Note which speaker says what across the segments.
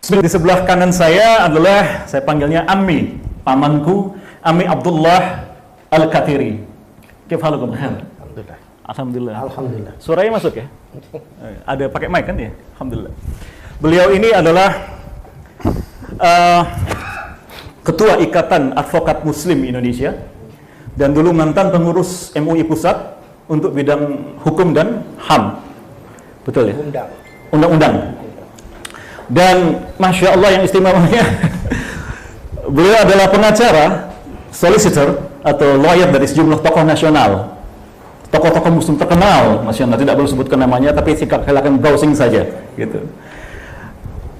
Speaker 1: Di sebelah kanan saya adalah, saya panggilnya Ammi, pamanku, Ammi Abdullah Al-Katiri. Kaifalukum?
Speaker 2: Alhamdulillah.
Speaker 1: Alhamdulillah.
Speaker 2: Alhamdulillah.
Speaker 1: Suaranya masuk ya? Ada pakai mic kan ya? Alhamdulillah. Beliau ini adalah Ketua Ikatan Advokat Muslim Indonesia dan dulu mantan pengurus MUI Pusat untuk bidang hukum dan HAM. Betul ya? Undang-undang. Dan Masya Allah yang istimewanya, beliau adalah pengacara, solicitor atau lawyer dari sejumlah tokoh nasional, tokoh-tokoh Muslim terkenal, Masya Allah, tidak perlu sebutkan namanya, tapi silakan browsing saja, gitu.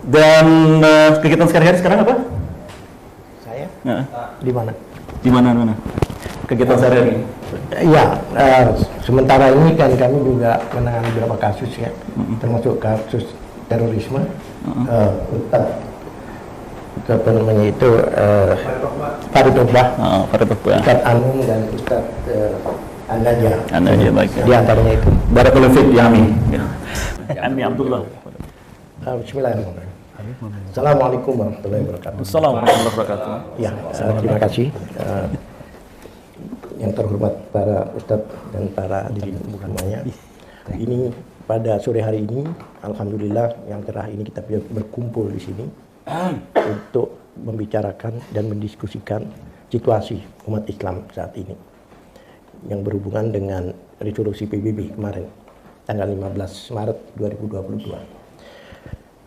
Speaker 1: Dan kegiatan sehari-hari sekarang apa?
Speaker 2: Saya? Di mana?
Speaker 1: Di mana? Kegiatan sehari-hari?
Speaker 2: Iya, sementara ini kan kami juga menangani beberapa kasus ya, termasuk kasus terorisme. Apa namanya itu Farid Ogbah, Ustaz Anum dan Ustaz An-Najah.
Speaker 1: Baik.
Speaker 2: Di antaranya itu.
Speaker 1: Barakallahu fiik ya Ami. Ami Abdullah.
Speaker 2: Bismillahirrahmanirrahim. Assalamualaikum warahmatullahi wabarakatuh.
Speaker 1: Assalamualaikum warahmatullahi wabarakatuh.
Speaker 2: Ya, terima kasih yang terhormat para Ustadz dan para hadirin semuanya. Ini pada sore hari ini, alhamdulillah yang cerah ini kita berkumpul di sini untuk membicarakan dan mendiskusikan situasi umat Islam saat ini yang berhubungan dengan resolusi PBB kemarin tanggal 15 Maret 2022.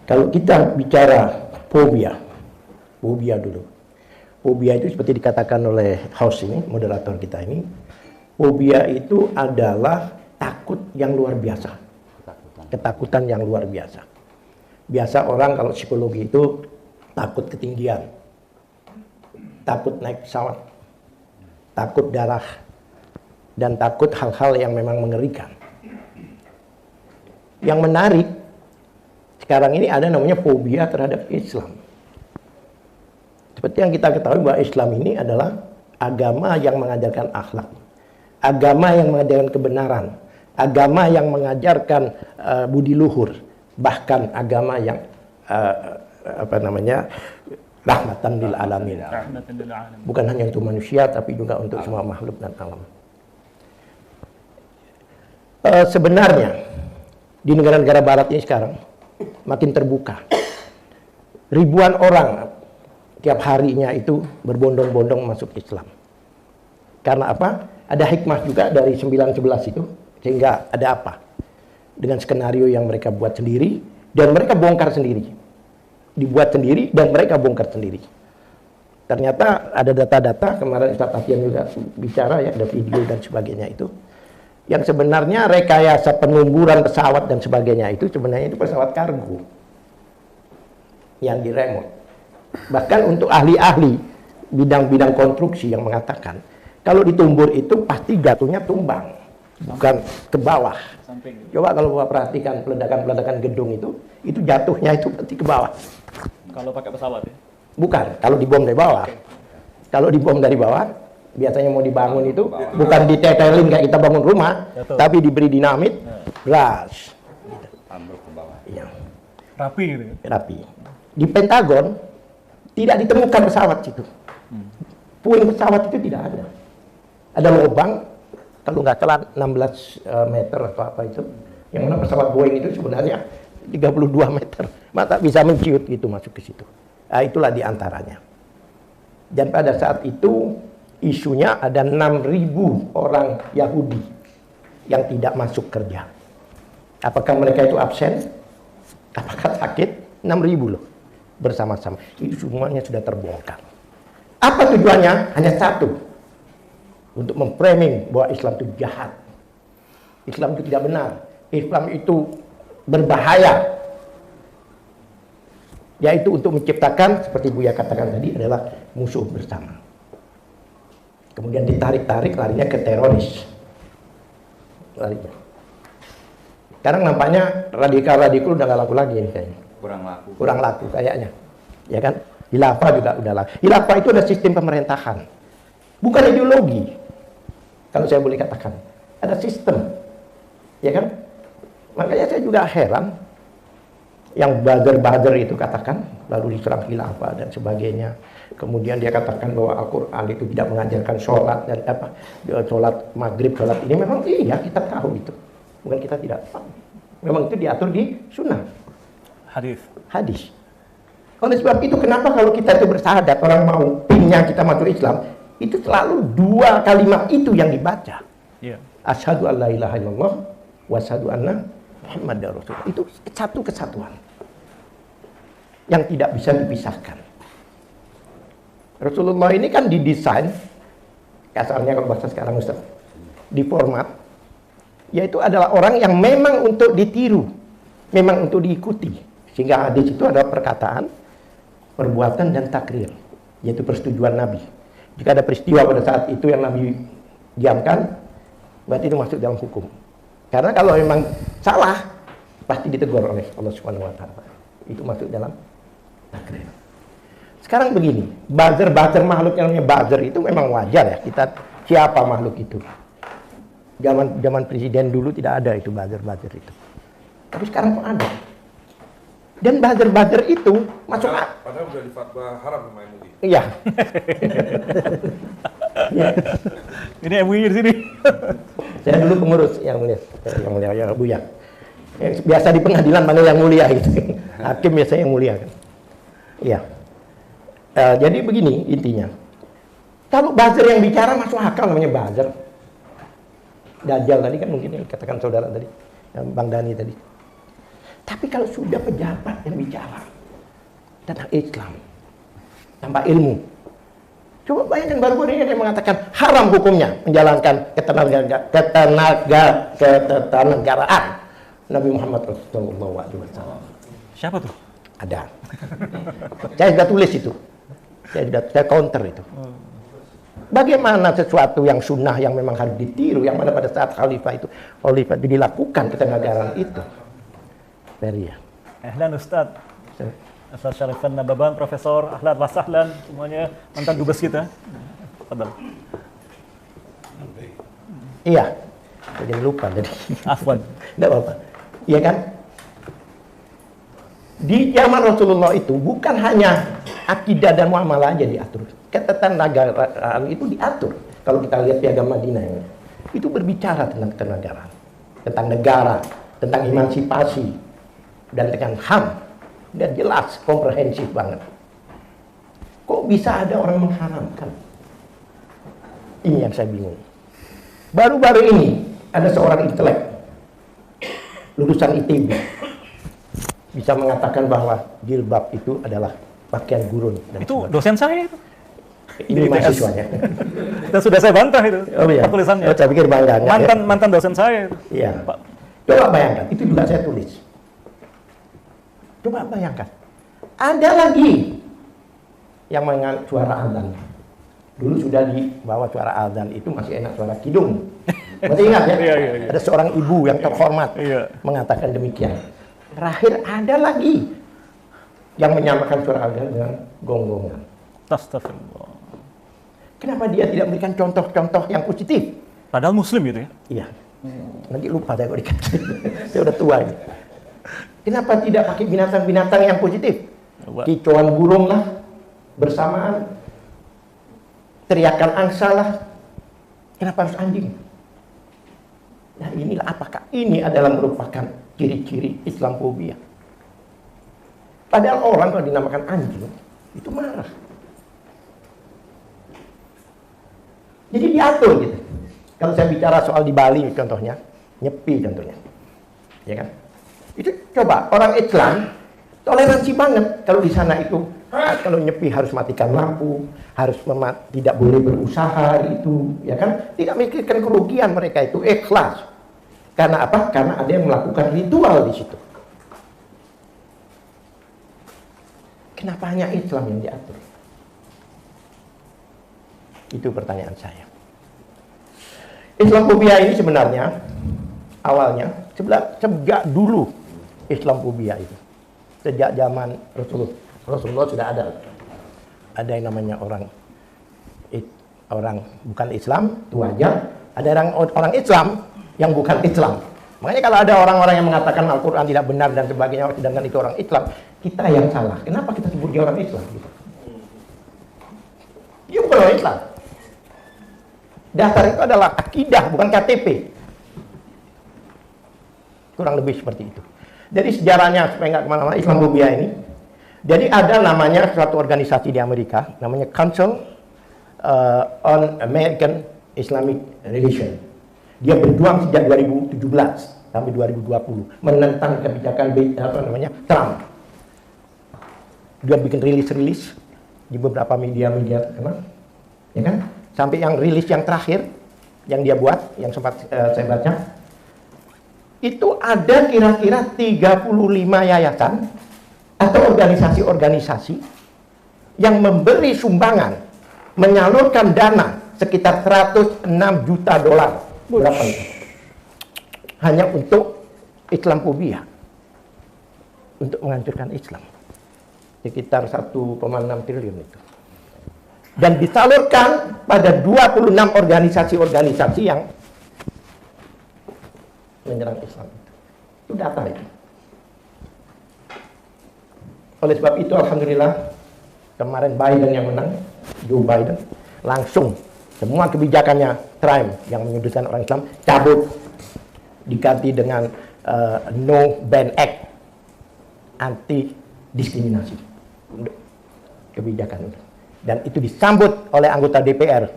Speaker 2: Kalau kita bicara fobia dulu. Fobia itu seperti dikatakan oleh host ini, moderator kita ini, fobia itu adalah takut yang luar biasa. Ketakutan yang luar biasa. Biasa orang kalau psikologi itu takut ketinggian, takut naik pesawat, takut darah, dan takut hal-hal yang memang mengerikan. Yang menarik, sekarang ini ada namanya fobia terhadap Islam. Seperti yang kita ketahui bahwa Islam ini adalah agama yang mengajarkan akhlak, agama yang mengajarkan kebenaran, agama yang mengajarkan budi luhur, bahkan agama yang rahmatan lil alamin. Bukan hanya untuk manusia tapi juga untuk semua makhluk dan alam. Sebenarnya di negara-negara barat ini sekarang makin terbuka. Ribuan orang tiap harinya itu berbondong-bondong masuk Islam. Karena apa? Ada hikmah juga dari 9/11 itu. Sehingga ada apa? Dengan skenario yang mereka buat sendiri dan mereka bongkar sendiri. Dibuat sendiri dan mereka bongkar sendiri. Ternyata ada data-data, kemarin Ustaz Afian juga bicara ya, ada video dan sebagainya itu. Yang sebenarnya rekayasa penumburan pesawat dan sebagainya itu sebenarnya itu pesawat kargo yang diremot. Bahkan untuk ahli-ahli bidang-bidang konstruksi yang mengatakan kalau ditumbur itu pasti jatuhnya tumbang, bukan ke bawah. Coba kalau Bapak perhatikan peledakan-peledakan gedung itu jatuhnya itu pasti ke bawah.
Speaker 1: Kalau pakai pesawat ya?
Speaker 2: Bukan, kalau dibom dari bawah. Kalau dibom dari bawah, biasanya mau dibangun itu bukan ditetelin kayak kita bangun rumah, tapi diberi dinamit, bras.
Speaker 3: Ambruk ke bawah.
Speaker 2: Iya.
Speaker 1: Rapi gitu ya?
Speaker 2: Rapi. Di Pentagon tidak ditemukan pesawat itu. Puing pesawat itu tidak ada. Ada lubang, kalau nggak salah 16 meter atau apa itu. Yang mana pesawat Boeing itu sebenarnya 32 meter. Maka bisa menciut gitu masuk ke situ. Nah, itulah diantaranya. Dan pada saat itu isunya ada 6.000 orang Yahudi yang tidak masuk kerja. Apakah mereka itu absen? Apakah sakit? 6.000 loh. Bersama-sama. Itu semuanya sudah terbongkar. Apa tujuannya? Hanya satu. Untuk memframing bahwa Islam itu jahat. Islam itu tidak benar. Islam itu berbahaya. Yaitu untuk menciptakan, seperti Buya katakan tadi, adalah musuh bersama. Kemudian ditarik-tarik larinya ke teroris. Larinya. Sekarang nampaknya radikal-radikal udah gak laku lagi ini kayaknya. Kurang laku kayaknya, ya kan? Khilafah juga udah laku. Khilafah itu ada sistem pemerintahan, bukan ideologi. Kalau saya boleh katakan, ada sistem, ya kan? Makanya saya juga heran, yang buzzer itu katakan, lalu diserang khilafah dan sebagainya. Kemudian dia katakan bahwa Al-Quran itu tidak mengajarkan sholat dan sholat maghrib, sholat ini memang iya kita tahu itu, bukan kita tidak tahu. Memang itu diatur di sunnah, hadis. Oleh sebab itu kenapa kalau kita itu bersahadat, orang mau pinnya kita masuk Islam, itu selalu dua kalimat itu yang dibaca. Asyhadu an la ilaha illallah wa asyhadu anna Muhammadar Rasulullah. Itu satu kesatuan yang tidak bisa dipisahkan. Rasulullah ini kan didesain, kasarnya kalau bahasa sekarang Ustaz, di format, yaitu adalah orang yang memang untuk ditiru, memang untuk diikuti. Sehingga hadis itu adalah perkataan, perbuatan, dan takrir, yaitu persetujuan Nabi. Jika ada peristiwa pada saat itu yang Nabi diamkan, berarti itu masuk dalam hukum. Karena kalau memang salah, pasti ditegur oleh Allah Subhanahu wa Ta'ala. Itu masuk dalam takrir. Sekarang begini, buzzer makhluk yang namanya buzzer itu memang wajar ya. Kita siapa makhluk itu? Zaman presiden dulu tidak ada itu buzzer itu. Tapi sekarang kok ada. Dan buzzer itu masuk.
Speaker 3: Padahal sudah difatwa haram sama MUI.
Speaker 2: Iya.
Speaker 1: Ini MUI di sini.
Speaker 2: Saya dulu pengurus yang mulia ya Buya. Biasa di pengadilan panggil yang mulia gitu. Hakim biasa yang mulia kan. Iya. Jadi begini intinya. Kalau buzzer yang bicara masuk akal namanya buzzer. Dajjal tadi kan mungkin yang katakan saudara tadi, Bang Dani tadi. Tapi kalau sudah pejabat yang bicara tentang Islam, tanpa ilmu, coba bayangkan baru-baru ini dia mengatakan haram hukumnya menjalankan ketenagaraan Nabi Muhammad Rasulullah SAW.
Speaker 1: Siapa tuh?
Speaker 2: Ada. Saya sudah tulis itu. Saya counter itu. Bagaimana sesuatu yang sunnah yang memang harus ditiru, yang mana pada saat khalifah itu dilakukan ketenagaraan itu. Ya.
Speaker 1: Ahlan Ustaz. Ustaz Syarifan Nababan, Profesor, ahlan wa sahlan, semuanya mantan dubes kita. Fadal.
Speaker 2: Iya. Saya jadi lupa tadi.
Speaker 1: Afwan.
Speaker 2: Enggak apa-apa. Iya kan? Di zaman Rasulullah itu bukan hanya akidah dan muamalah aja diatur. Ketenagaraan itu diatur. Kalau kita lihat Piagam Madinah ini, itu berbicara tentang ketenagaraan, tentang negara, tentang emansipasi, dan dengan HAM. Dan jelas, komprehensif banget. Kok bisa ada orang mengharamkan? Ini yang saya bingung. Baru-baru ini ada seorang intelek lulusan ITB bisa mengatakan bahwa jilbab itu adalah pakaian gurun.
Speaker 1: Itu dosen saya itu.
Speaker 2: Ini mahasiswanya.
Speaker 1: Dan sudah saya bantah itu.
Speaker 2: Oh iya.
Speaker 1: Tulisannya.
Speaker 2: Oh, saya pikir bangga.
Speaker 1: Mantan dosen saya itu.
Speaker 2: Iya.
Speaker 1: Pak.
Speaker 2: Coba bayangkan, itu juga saya tulis. Coba bayangkan. Ada lagi yang mengenal suara azan. Dulu sudah dibawa suara azan itu masih enak suara kidung. Masih ingat ya?
Speaker 1: Iya.
Speaker 2: Ada seorang ibu yang terhormat mengatakan demikian. Terakhir ada lagi yang menyamakan suara azan dengan gonggongan.
Speaker 1: Astagfirullah.
Speaker 2: Kenapa dia tidak memberikan contoh-contoh yang positif?
Speaker 1: Padahal muslim gitu ya?
Speaker 2: Iya. Nanti lupa saya kalau dikasih. Saya udah tua ini. Kenapa tidak pakai binatang-binatang yang positif? Kicauan burung lah, bersamaan. Teriakan angsa lah. Kenapa harus anjing? Nah inilah apakah ini adalah merupakan ciri-ciri Islamofobia? Padahal orang kalau dinamakan anjing, itu marah. Jadi diatur gitu. Kalau saya bicara soal di Bali contohnya, Nyepi contohnya. Ya kan? Itu coba orang Islam toleransi banget kalau di sana itu kalau Nyepi harus matikan lampu, harus tidak boleh berusaha itu, ya kan? Tidak memikirkan kerugian mereka itu ikhlas. Karena apa? Karena ada yang melakukan ritual di situ. Kenapa hanya Islam yang diatur? Itu pertanyaan saya. Islamofobia ini sebenarnya awalnya sejak dulu Islamofobia itu. Sejak zaman Rasulullah sudah ada yang namanya orang bukan Islam, itu wajar. Ada orang Islam yang bukan Islam, Makanya kalau ada orang-orang yang mengatakan Al-Quran tidak benar dan sebagainya, sedangkan itu orang Islam, kita yang salah. Kenapa kita sebut dia orang Islam? Gitu. Dia bukan orang Islam. Dasar itu adalah akidah, bukan KTP. Kurang lebih seperti itu. Jadi sejarahnya supaya nggak kemana-mana, Islamophobia ini. Jadi ada namanya suatu organisasi di Amerika, namanya Council on American Islamic Relations. Dia berjuang sejak 2017 sampai 2020 menentang kebijakan Trump. Dia bikin rilis-rilis di beberapa media-media terkenal, ya kan? Sampai yang rilis yang terakhir yang dia buat, yang sempat saya baca, itu ada kira-kira 35 yayasan atau organisasi-organisasi yang memberi sumbangan, menyalurkan dana sekitar 106 juta dolar. Berapa itu? Hanya untuk Islamophobia, untuk menghancurkan Islam. Sekitar 1,6 triliun itu. Dan disalurkan pada 26 organisasi-organisasi yang menyerang Islam. Itu data itu. Oleh sebab itu, alhamdulillah, kemarin Biden yang menang, Joe Biden, langsung semua kebijakannya Trump yang menyudutkan orang Islam cabut, diganti dengan No Ban Act, anti diskriminasi kebijakan itu. Dan itu disambut oleh anggota DPR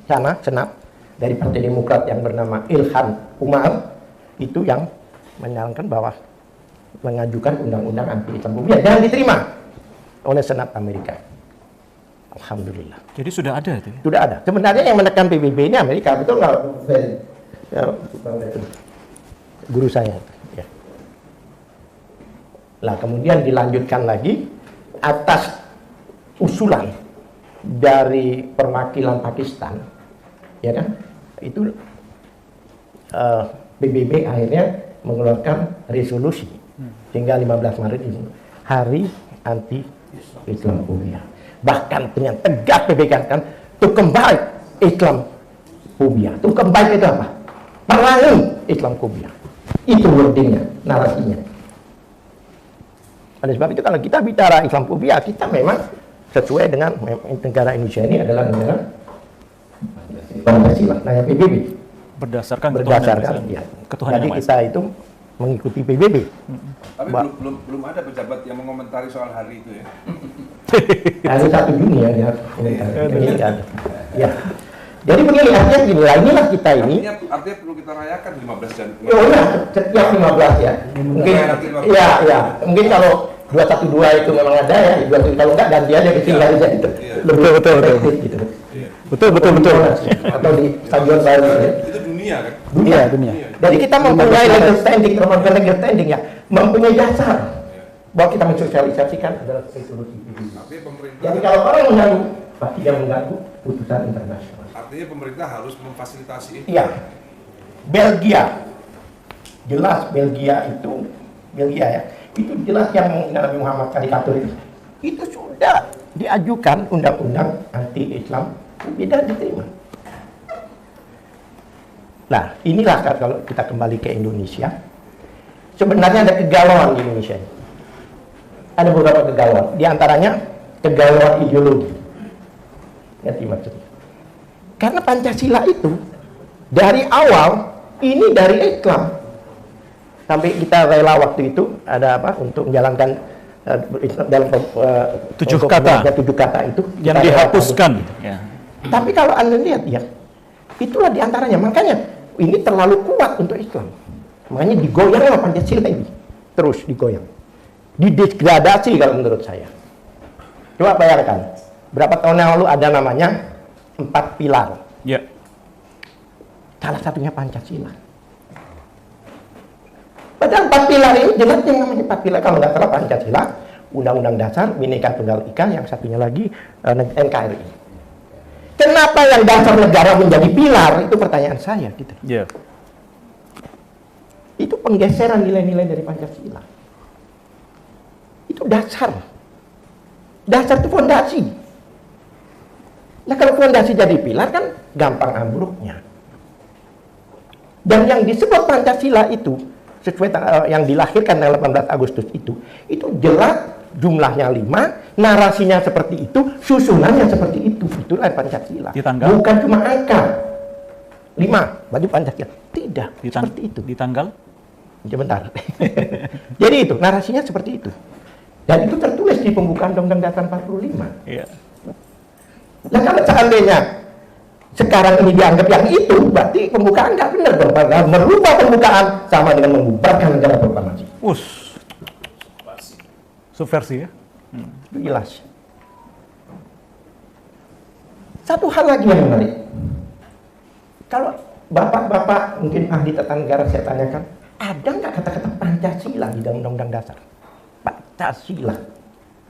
Speaker 2: sana, Senat, dari Partai Demokrat yang bernama Ilhan Umar, itu yang menyarankan bahwa mengajukan undang-undang anti Islamophobia dan diterima oleh Senat Amerika. Alhamdulillah.
Speaker 1: Jadi sudah ada itu ya?
Speaker 2: Sudah ada. Sebenarnya yang menekan PBB ini Amerika, betul nggak? Ya, guru saya. Ya. Lah kemudian dilanjutkan lagi atas usulan dari perwakilan Pakistan, ya kan? Itu PBB akhirnya mengeluarkan resolusi hingga 15 Maret ini hari anti Islamophobia. Bahkan dengan tegas PBB kan to combat Islamophobia. To combat itu apa? Perangi Islamophobia. Itu wordingnya, narasinya. Oleh sebab itu kalau kita bicara Islamophobia, kita memang sesuai dengan negara Indonesia ini adalah negara Pancasila, namanya PBB.
Speaker 1: Berdasarkan
Speaker 2: ya.
Speaker 1: ketuhanan
Speaker 2: Jadi
Speaker 1: yang
Speaker 2: kita itu mengikuti PBB.
Speaker 3: Tapi belum ada pejabat yang mengomentari soal hari itu ya.
Speaker 2: Hari 1 Juni ya dia komentari. Ya. Jadi begini, artinya begini lah, inilah kita ini.
Speaker 3: Artinya perlu kita rayakan 15 Januari.
Speaker 2: Oh ya, setiap 15 ya. Mungkin ya. Mungkin kalau 212 itu memang ada ya, 217 kalau enggak ganti aja ke sini aja itu. Lebih betul. Gitu. Betul. Atau di stadion baru.
Speaker 3: Itu dunia kan?
Speaker 1: Dunia.
Speaker 2: Jadi kita mempunyai legal standing, termasuk legal standing ya, mempunyai dasar bahwa kita mensosialisasikan adalah resolusi PBB. Jadi kalau orang mengganggu, pasti dia mengganggu putusan internasional.
Speaker 3: Artinya pemerintah harus memfasilitasi itu.
Speaker 2: Iya. Belgia, jelas Belgia ya, itu jelas yang Nabi Muhammad karikatur itu sudah diajukan undang-undang anti Islam, tidak diterima. Nah, inilah kalau kita kembali ke Indonesia, sebenarnya ada kegalauan di Indonesia. Ada beberapa kegalauan, di antaranya kegalauan ideologi. Ngerti maksudnya? Karena Pancasila itu dari awal ini dari Islam. Sampai kita rela waktu itu ada apa untuk menjalankan dalam
Speaker 1: 7 kata
Speaker 2: itu
Speaker 1: yang dihapuskan. Ya.
Speaker 2: Tapi kalau Anda lihat ya, itulah diantaranya. Makanya ini terlalu kuat untuk Islam. Makanya digoyanglah Pancasila ini. Terus digoyang. Didegradasi kalau menurut saya. Coba bayangkan. Berapa tahun yang lalu ada namanya 4 pilar.
Speaker 1: Ya.
Speaker 2: Salah satunya Pancasila. Padahal 4 pilar ini jelas yang namanya 4 pilar. Kalau nggak salah Pancasila, Undang-Undang Dasar, Bhinneka Tunggal Ika, yang satunya lagi NKRI. Kenapa yang dasar negara menjadi pilar? Itu pertanyaan saya. Gitu.
Speaker 1: Yeah.
Speaker 2: Itu penggeseran nilai-nilai dari Pancasila. Itu dasar. Dasar itu fondasi. Nah kalau fondasi jadi pilar kan gampang ambruknya. Dan yang disebut Pancasila itu sesuai yang dilahirkan tanggal 18 Agustus itu jelas jumlahnya 5, narasinya seperti itu, susunannya seperti itu. Itulah Pancasila. Bukan cuma angka 5 baju Pancasila. Tidak, seperti itu.
Speaker 1: Di tanggal?
Speaker 2: Sebentar. Jadi itu narasinya seperti itu. Dan itu tertulis di pembukaan Undang-Undang Dasar 45.
Speaker 1: Iya.
Speaker 2: Nah kalau seandainya sekarang ini dianggap yang itu, berarti pembukaan nggak benar dong. Merubah pembukaan sama dengan membubarkan negara proklamasi.
Speaker 1: Subversi ya?
Speaker 2: Itu jelas. Satu hal lagi yang menarik. Kalau bapak-bapak mungkin ahli tata negara saya tanyakan, ada nggak kata-kata Pancasila di dalam Undang-Undang Dasar? Pancasila.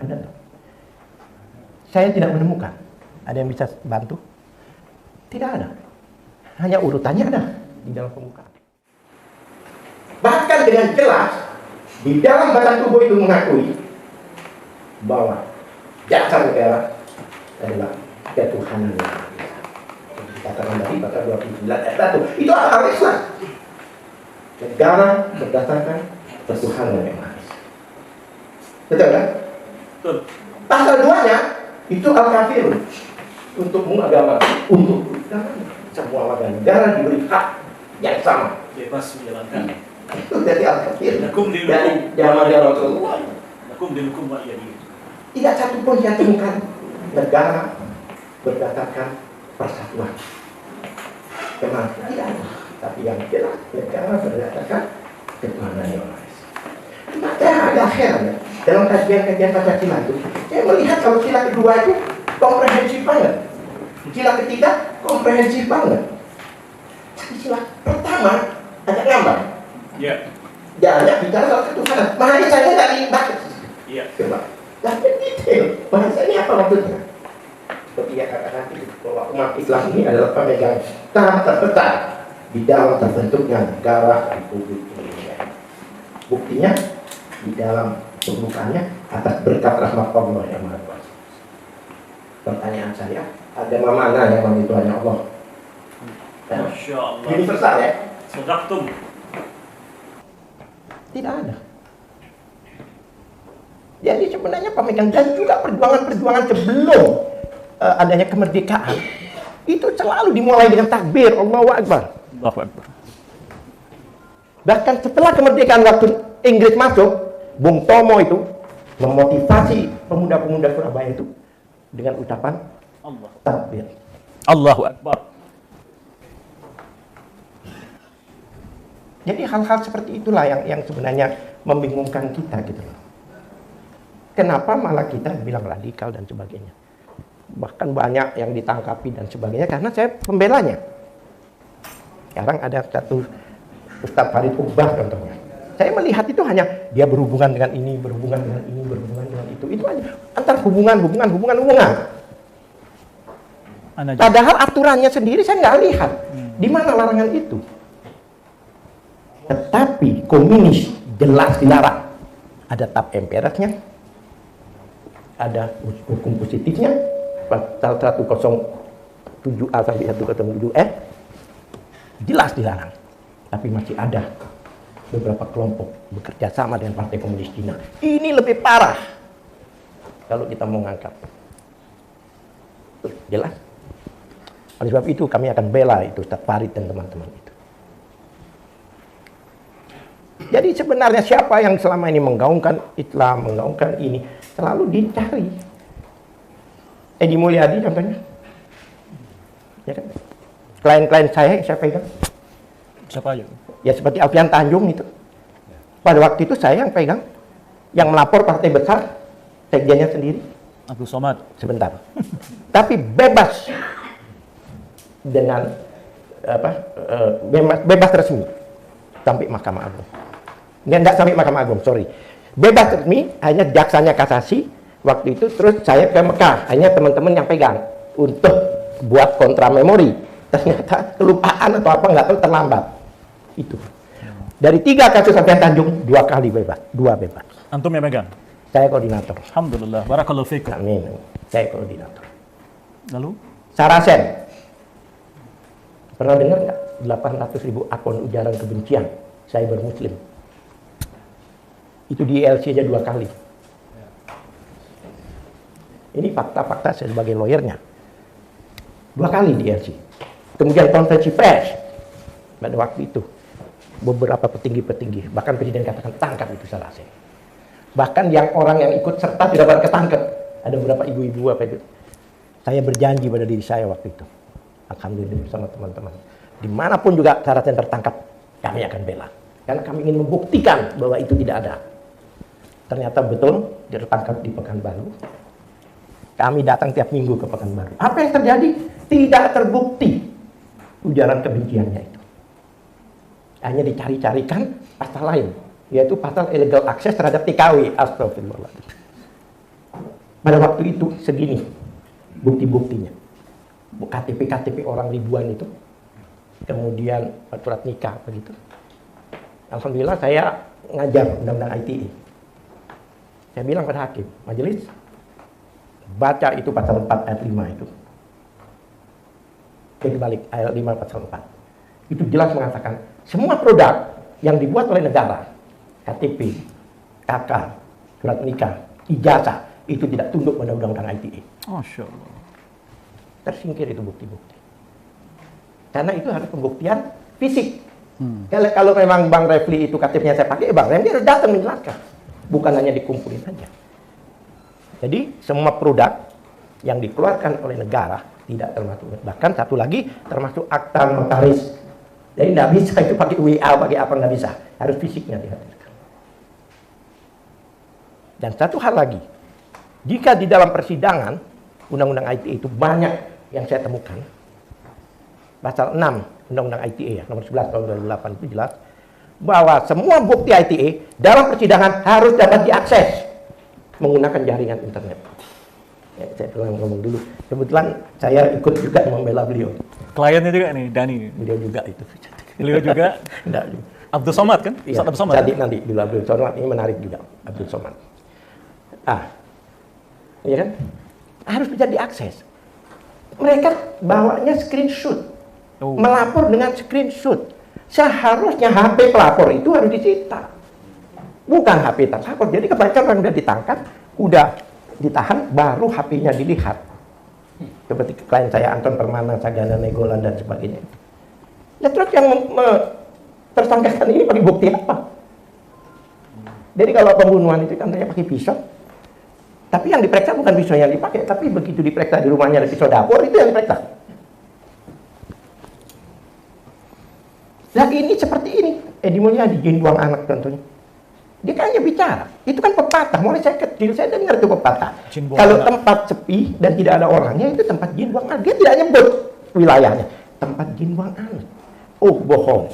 Speaker 2: Ada nggak? Saya tidak menemukan. Ada yang bisa bantu? Tidak ada. Hanya urutannya ada di dalam pembukaan. Bahkan dengan jelas di dalam badan tubuh itu mengakui bahwa dasar negara adalah ketuhanan yang Maha Esa. Dikatakan dari pasal 29 ayat 1. Itu hal Islam. Negara berdasarkan ketuhanan yang Maha Esa. Betul kan?
Speaker 1: Betul.
Speaker 2: Pasal 2-nya itu al-kafirun. Untukmu agama, untuk semua warga negara diberi hak yang sama,
Speaker 1: Bebas menjalankan.
Speaker 2: itu dari al-kafir
Speaker 1: Lakum dinukum.
Speaker 2: dari zaman Rasulullah.
Speaker 1: Lakum dinukum wa iyadi.
Speaker 2: Tidak satu pun yang temukan negara berdasarkan persatuan kemana tidak ada, tapi yang jelas negara berdasarkan ketuhanan yang Maha Esa. Maka ada akhirnya dalam kajian-kajian Pancasila itu saya melihat kalau sila kedua itu komprehensif banget, sila ketiga komprehensif banget, tapi sila pertama agak ngambang.
Speaker 1: Iya.
Speaker 2: Jangan bicara soal ketuhanan, Maha Esa nya nggak dibahas.
Speaker 1: Iya.
Speaker 2: Coba, tapi detail bahasa ini apa maksudnya? Seperti yang katakan bahwa umat Islam ini adalah pemegang saham terbesar di dalam terbentuknya negara Republik Indonesia. Buktinya di dalam pembukaannya atas berkat rahmat Allah yang Maha Kuasa. Pertanyaan saya, agama mana yang memiliki hanya Allah?
Speaker 1: Masya Allah.
Speaker 2: Universal ya?
Speaker 1: Sadaqtum.
Speaker 2: Tidak ada. Jadi sebenarnya pemegang dan juga perjuangan-perjuangan sebelum adanya kemerdekaan itu selalu dimulai dengan takbir Allahu Akbar.
Speaker 1: Allahu Akbar.
Speaker 2: Bahkan setelah kemerdekaan waktu Inggris masuk, Bung Tomo itu memotivasi pemuda-pemuda Surabaya itu dengan ucapan
Speaker 1: Allah.
Speaker 2: takbir.
Speaker 1: Allahu Akbar.
Speaker 2: Jadi hal-hal seperti itulah yang sebenarnya membingungkan kita gitu loh. Kenapa malah kita bilang radikal dan sebagainya. Bahkan banyak yang ditangkapi dan sebagainya karena saya pembelanya. Sekarang ada satu Ustadz Farid Ubah contohnya. Saya melihat itu hanya dia berhubungan dengan ini, berhubungan dengan ini, berhubungan dengan itu. Itu aja antar hubungan. Padahal aturannya sendiri saya nggak lihat. Di mana larangan itu? Tetapi komunis jelas dilarang. Ada tap MPRS-nya, ada hukum positifnya, pasal 107A sampai 107F, jelas dilarang. Tapi masih ada beberapa kelompok bekerja sama dengan Partai Komunis Cina. Ini lebih parah kalau kita mau ngangkat. Jelas. Oleh sebab itu kami akan bela itu Ustaz Farid dan teman-teman itu. Jadi sebenarnya siapa yang selama ini menggaungkan Islam, menggaungkan ini, selalu dicari. Edi Mulyadi contohnya. Ya kan? Klien-klien saya yang saya pegang.
Speaker 1: Siapa aja?
Speaker 2: Ya seperti Alfian Tanjung itu. Pada waktu itu saya yang pegang. Yang melapor partai besar, sekjennya sendiri.
Speaker 1: Abdul Somad.
Speaker 2: Sebentar. Tapi bebas dengan bebas resmi sampai Mahkamah Agung. Nggak sampai Mahkamah Agung, sorry. Bebas resmi, hanya jaksanya kasasi waktu itu, terus saya ke Mekah, hanya teman-teman yang pegang untuk buat kontra memori. Ternyata kelupaan atau apa nggak tahu terlambat. Itu. Dari 3 kasus Alfian Tanjung, 2 kali bebas, 2 bebas.
Speaker 1: Antum yang megang?
Speaker 2: Saya koordinator.
Speaker 1: Alhamdulillah, barakallahu fikum.
Speaker 2: Amin. Saya koordinator.
Speaker 1: Lalu?
Speaker 2: Sarasen. Pernah dengar nggak? 800.000 akun ujaran kebencian cyber muslim. Itu di ILC aja 2 kali. Ini fakta-fakta saya sebagai lawyernya. 2 kali di ILC. Kemudian konferensi pers pada waktu itu. Beberapa petinggi-petinggi, bahkan presiden katakan tangkap itu salah saya. Bahkan yang orang yang ikut serta tidak dapat ketangkep. Ada beberapa ibu-ibu apa itu. Saya berjanji pada diri saya waktu itu. Alhamdulillah bersama teman-teman. Dimanapun juga syaratnya tertangkap, kami akan bela. Karena kami ingin membuktikan bahwa itu tidak ada. Ternyata betul, dia tertangkap di Pekanbaru. Kami datang tiap minggu ke Pekanbaru. Apa yang terjadi? Tidak terbukti ujaran kebenciannya itu. Hanya dicari-carikan pasal lain, yaitu pasal illegal access terhadap TKW. Astagfirullahaladzim. Pada waktu itu segini bukti-buktinya. KTP orang ribuan itu. Kemudian surat nikah begitu. Alhamdulillah saya ngajar undang-undang ITE. Saya bilang pada hakim, majelis, baca itu pasal 4 ayat 5 itu. Jadi balik ayat 5 pasal 4. Itu jelas mengatakan semua produk yang dibuat oleh negara, KTP, KK, surat nikah, ijazah, itu tidak tunduk pada undang-undang ITE.
Speaker 1: Masya Allah.
Speaker 2: Tersingkir itu bukti-bukti. Karena itu harus pembuktian fisik. Kalau memang Bang Refli itu KTP-nya saya pakai, Bang Refli harus datang menjelaskan. Bukan hanya dikumpulin saja. Jadi semua produk yang dikeluarkan oleh negara tidak termasuk. Bahkan satu lagi termasuk akta notaris. Jadi tidak bisa itu pakai WA, pakai apa, nggak bisa. Harus fisiknya dihadirkan. Dan satu hal lagi, jika di dalam persidangan undang-undang ITE itu banyak yang saya temukan. Pasal 6 undang-undang ITE ya, nomor 11 tahun 2008 itu jelas bahwa semua bukti ITE dalam persidangan harus dapat diakses menggunakan jaringan internet. Ya, saya ngomong dulu. Kebetulan saya ikut juga membela beliau.
Speaker 1: Kliennya juga nih, Dani.
Speaker 2: Beliau juga itu.
Speaker 1: Beliau juga
Speaker 2: Enggak.
Speaker 1: Abdul Somad kan?
Speaker 2: Iya,
Speaker 1: Ustaz Abdul Somad.
Speaker 2: Jadi nanti dulu Abdul Somad ini menarik juga. Abdul Somad. Iya kan? Harus bisa diakses. Mereka bawanya screenshot. Melapor dengan screenshot. Seharusnya HP pelapor itu harus disita. Bukan HP terlapor. Jadi kebanyakan orang sudah ditangkap, udah ditahan, baru HP-nya dilihat. Seperti klien saya Anton Permana, Sagana Negolan dan sebagainya. Ya terus yang tersangkakan ini pakai bukti apa? Jadi kalau pembunuhan itu katanya pakai pisau. Tapi yang diperiksa bukan pisau yang dipakai, tapi begitu diperiksa di rumahnya ada pisau dapur, itu yang diperiksa. Nah ini seperti ini, Edi Mulyadi jin buang anak contohnya. Dia kan hanya bicara, itu kan pepatah, mulai saya kecil saya dengar itu pepatah. Kalau tempat sepi dan tidak ada orangnya itu tempat jin buang anak, dia tidak nyebut wilayahnya, tempat jin buang anak. Oh bohong.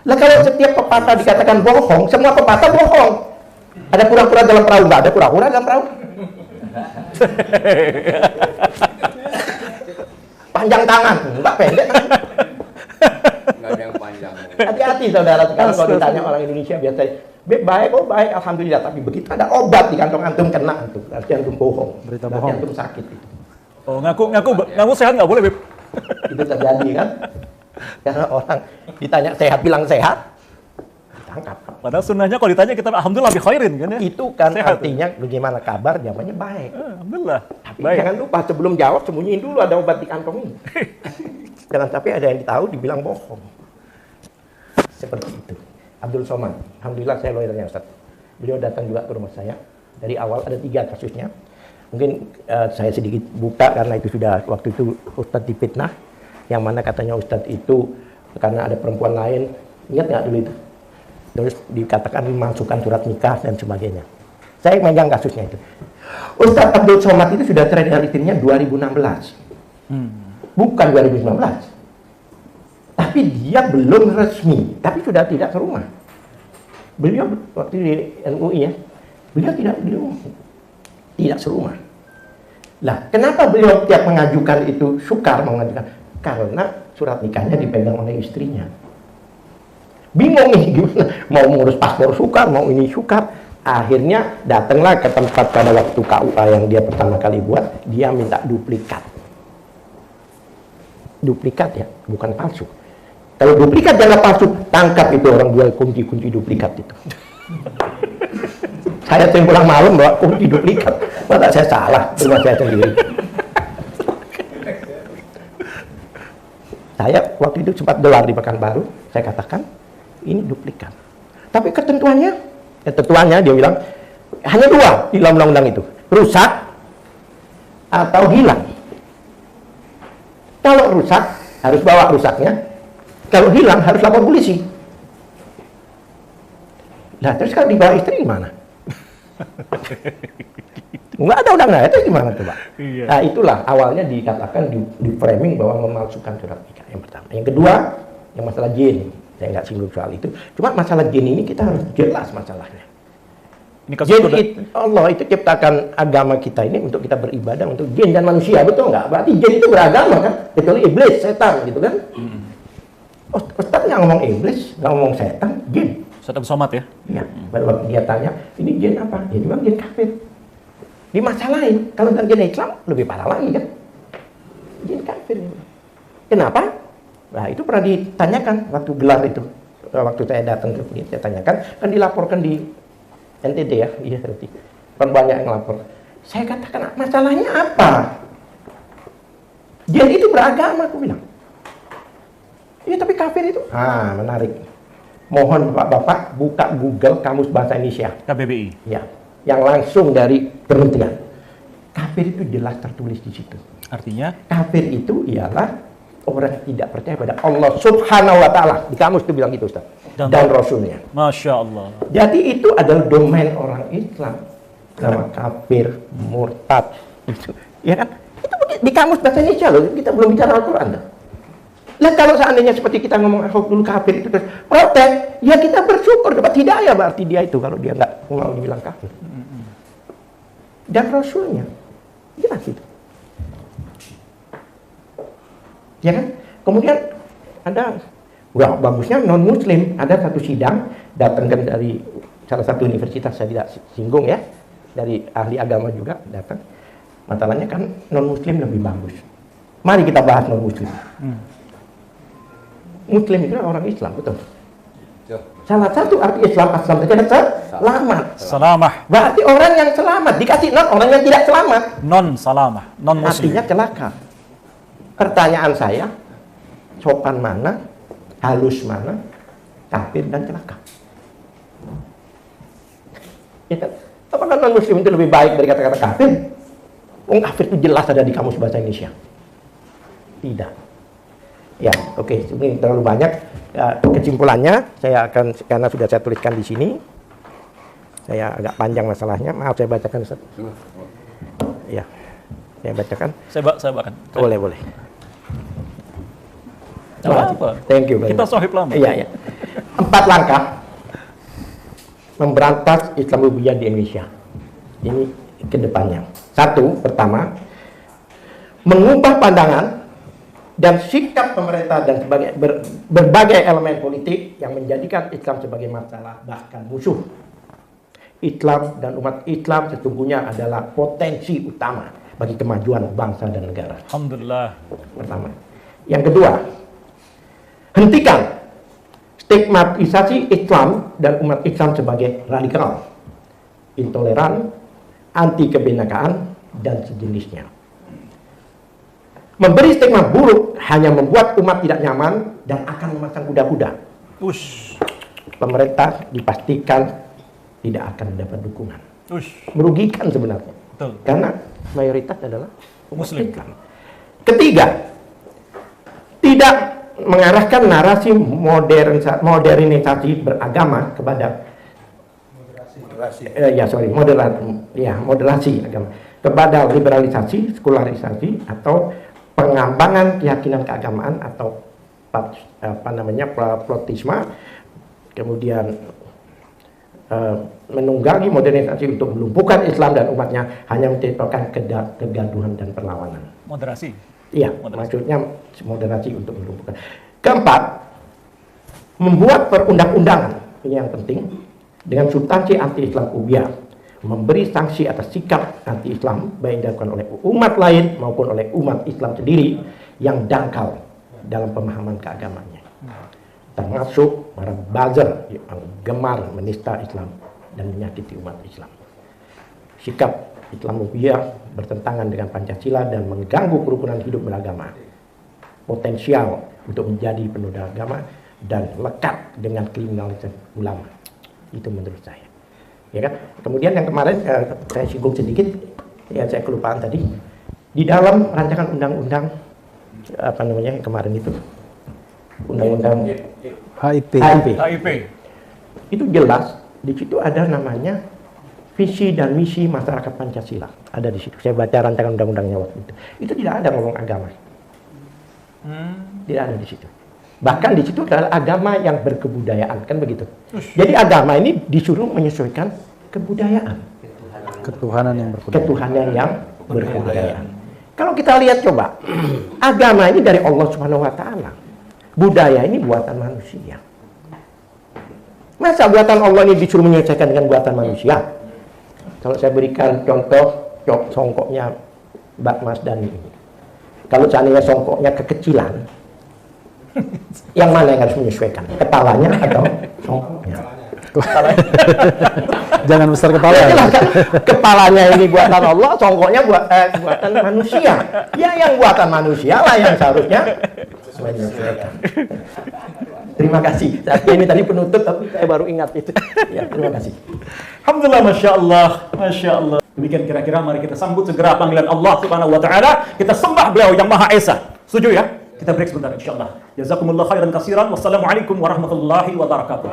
Speaker 2: Lah kalau setiap pepatah dikatakan bohong, semua pepatah bohong. Ada pura-pura dalam perahu, nggak ada pura-pura dalam perahu. Panjang tangan, enggak pendek tangan.
Speaker 3: Nggak ada yang panjang.
Speaker 2: Hati-hati saudara, sekarang kalau ditanya orang Indonesia biasanya, baik, oh baik, alhamdulillah. Tapi begitu ada obat di kantong antum kena antum, berarti antum bohong.
Speaker 1: Berita
Speaker 2: berarti
Speaker 1: bohong.
Speaker 2: antum sakit itu.
Speaker 1: Oh ngaku sehat nggak boleh, Beb?
Speaker 2: Itu terjadi kan? Karena orang ditanya sehat, bilang sehat, ditangkap.
Speaker 1: Padahal sunnahnya kalau ditanya kita alhamdulillah bi khairin kan ya.
Speaker 2: Itu kan
Speaker 1: sehat.
Speaker 2: artinya bagaimana kabar, jawabannya baik.
Speaker 1: Alhamdulillah.
Speaker 2: Tapi
Speaker 1: Baik.
Speaker 2: jangan lupa sebelum jawab sembunyiin dulu ada obat di kantong ini. Jangan sampai ada yang tahu dibilang bohong. Seperti itu. Abdul Somad, alhamdulillah saya lawyernya Ustaz. Beliau datang juga ke rumah saya. Dari awal ada 3 kasusnya. Mungkin saya sedikit buka karena itu sudah waktu itu Ustaz difitnah. Yang mana katanya Ustaz itu karena ada perempuan lain. Ingat nggak dulu itu? Terus dikatakan memasukkan surat nikah dan sebagainya. Saya megang kasusnya itu. Ustaz Abdul Somad itu sudah terrealisirnya 2016. Bukan 2019. Tapi dia belum resmi, tapi sudah tidak serumah. Beliau waktu di NUI ya, beliau tidak serumah. Lah, kenapa beliau tiap mengajukan itu sukar mengajukan? Karena surat nikahnya dipegang oleh istrinya. Bingung nih gimana, mau mengurus paspor sukar, mau ini sukar. Akhirnya datanglah ke tempat pada waktu KUA yang dia pertama kali buat, dia minta duplikat. Duplikat ya, bukan palsu. Kalau duplikat janda palsu, tangkap itu orang jual kunci-kunci duplikat itu. Saya sering pulang malam bawa kunci duplikat, masa saya salah, rumah saya sendiri. Saya waktu itu sempat gelar di Pekanbaru, saya katakan ini duplikat. Tapi ketentuannya dia bilang hanya dua di dalam undang-undang itu, rusak atau hilang. Kalau rusak harus bawa rusaknya, kalau hilang harus lapor polisi. Nah terus kalau dibawa istri gimana? Nggak ada undang-undang itu gimana coba? Iya. Nah itulah awalnya dikatakan di framing bahwa memalsukan surat nikah yang pertama. Yang kedua yang masalah jin, saya nggak singgung soal itu. Cuma masalah jin ini kita harus jelas masalahnya. Jin itu, Allah itu ciptakan agama kita ini untuk kita beribadah untuk jin dan manusia, betul nggak? Berarti jin itu beragama kan? Kecuali iblis, setan gitu kan? Ustaz nggak ngomong iblis, nggak ngomong setan, jin.
Speaker 1: Ustaz Somad ya?
Speaker 2: Iya. Baru dia tanya, ini jin apa? Ya juga jin kafir. Dimasalahin, kalau jin Islam lebih parah lagi kan? Jin kafir. Kenapa? Nah itu pernah ditanyakan waktu gelar itu, waktu saya datang ke sini, saya tanyakan, kan dilaporkan di NTT ya, iya berarti. Kan banyak yang lapor. Saya katakan masalahnya apa? Jin itu beragama, aku bilang. Iya tapi kafir itu. Menarik. Mohon Bapak buka Google Kamus Bahasa Indonesia.
Speaker 1: KBBI.
Speaker 2: Ya, yang langsung dari kementerian. Kafir itu jelas tertulis di situ.
Speaker 1: Artinya?
Speaker 2: Kafir itu ialah orang yang tidak percaya pada Allah Subhanahu wa Ta'ala. Di kamus itu bilang gitu, Ustaz. Dan Rasulnya.
Speaker 1: Masya Allah.
Speaker 2: Jadi itu adalah domain orang Islam. Nama kafir, murtad. Itu, ya kan? Itu di kamus bahasa Indonesia loh. Kita belum bicara Al-Quran. Lah kalau seandainya seperti kita ngomong Ahok dulu kafir itu terus protes, ya kita bersyukur dapat hidayah berarti dia itu kalau dia nggak mau dibilang kafir. Dan Rasulnya, jelas itu. Ya kan? Kemudian ada, wah bagusnya non Muslim, ada satu sidang datangkan dari salah satu universitas, saya tidak singgung ya, dari ahli agama juga datang. Masalahnya kan non Muslim lebih bagus. Mari kita bahas non Muslim. Muslim itu orang Islam, betul. Salah satu arti Islam asal itu adalah selamat.
Speaker 1: Salamah.
Speaker 2: Berarti orang yang selamat dikasih non orang yang tidak selamat.
Speaker 1: Non salamah, non muslim.
Speaker 2: Artinya celaka. Pertanyaan saya, sopan mana, halus mana, kafir dan celaka? Ya kan? Apakah non Muslim itu lebih baik dari kata-kata kafir? Kafir itu jelas ada di kamus bahasa Indonesia. Tidak. Ya, oke. Ini terlalu banyak. Kesimpulannya, saya akan karena sudah saya tuliskan di sini, saya agak panjang masalahnya. Maaf, saya bacakan, Ustaz. Ya, saya bacakan.
Speaker 1: Saya bahkan.
Speaker 2: Boleh.
Speaker 1: Apa?
Speaker 2: Thank you.
Speaker 1: Kita sohib lama.
Speaker 2: Iya. 4 langkah memberantas Islamophobia di Indonesia. Ini ke depannya. 1, pertama, mengubah pandangan dan sikap pemerintah dan berbagai elemen politik yang menjadikan Islam sebagai masalah bahkan musuh. Islam dan umat Islam sesungguhnya adalah potensi utama bagi kemajuan bangsa dan negara.
Speaker 1: Alhamdulillah.
Speaker 2: Pertama. Yang kedua, hentikan stigmatisasi Islam dan umat Islam sebagai radikal, intoleran, anti kebinekaan dan sejenisnya. Memberi stigma buruk hanya membuat umat tidak nyaman dan akan memasang kuda-kuda. Pemerintah dipastikan tidak akan mendapat dukungan. Merugikan sebenarnya.
Speaker 1: Betul.
Speaker 2: Karena mayoritas adalah
Speaker 1: Muslim.
Speaker 2: Ketiga, tidak mengarahkan narasi modernisasi beragama kepada moderasi agama kepada liberalisasi, sekularisasi atau pengambangan keyakinan keagamaan atau plotisme, kemudian menunggangi modernisasi untuk melumpuhkan Islam dan umatnya hanya menciptakan kegaduhan dan perlawanan.
Speaker 1: Moderasi.
Speaker 2: Iya, maksudnya moderasi untuk melumpuhkan. Keempat, membuat perundang-undangan, ini yang penting, dengan substansi anti-Islamophobia, memberi sanksi atas sikap anti-Islam baik dilakukan oleh umat lain maupun oleh umat Islam sendiri yang dangkal dalam pemahaman keagamannya. termasuk para buzzer yang gemar menista Islam dan menyakiti umat Islam. Sikap Islamophobia bertentangan dengan Pancasila dan mengganggu kerukunan hidup beragama, potensial untuk menjadi penoda agama dan lekat dengan kriminalitas ulama. Itu menurut saya. Ya kan? Kemudian yang kemarin saya singgung sedikit, yang saya kelupaan tadi, di dalam rancangan undang-undang apa namanya yang kemarin itu, undang-undang
Speaker 4: HIP.
Speaker 2: Itu jelas di situ ada namanya visi dan misi masyarakat Pancasila, ada di situ. Saya baca rancangan undang-undangnya waktu itu. Itu tidak ada ngomong agama. Tidak ada di situ. Bahkan di situ adalah agama yang berkebudayaan, kan begitu. Jadi agama ini disuruh menyesuaikan kebudayaan.
Speaker 4: Ketuhanan yang berkebudayaan.
Speaker 2: Ketuhanan yang berkebudayaan. Kalau kita lihat coba, agama ini dari Allah Subhanahu wa taala. Budaya ini buatan manusia. Masa buatan Allah ini disuruh menyelesaikan dengan buatan manusia? Kalau saya berikan contoh songkoknya Mbak Mas Dani ini. Kalau seandainya songkoknya kekecilan, yang mana yang harus menyesuaikan? Kepalanya atau songkoknya?
Speaker 4: Jangan besar kepala.
Speaker 2: Ya, jelas kan? Kepalanya ini buatan Allah, songkoknya buatan manusia. Ya yang buatan manusia lah yang seharusnya menyesuaikan. Terima kasih. Ini tadi penutup tapi saya baru ingat itu. Ya, terima kasih.
Speaker 1: Alhamdulillah, Masya Allah, Masya Allah. Demikian kira-kira, mari kita sambut segera panggilan Allah Subhanahu wa Ta'ala. Kita sembah beliau yang Maha Esa. Setuju ya? Kita break sebentar, insya Allah. Jazakumullah khairan kasiran. Wassalamualaikum warahmatullahi wabarakatuh.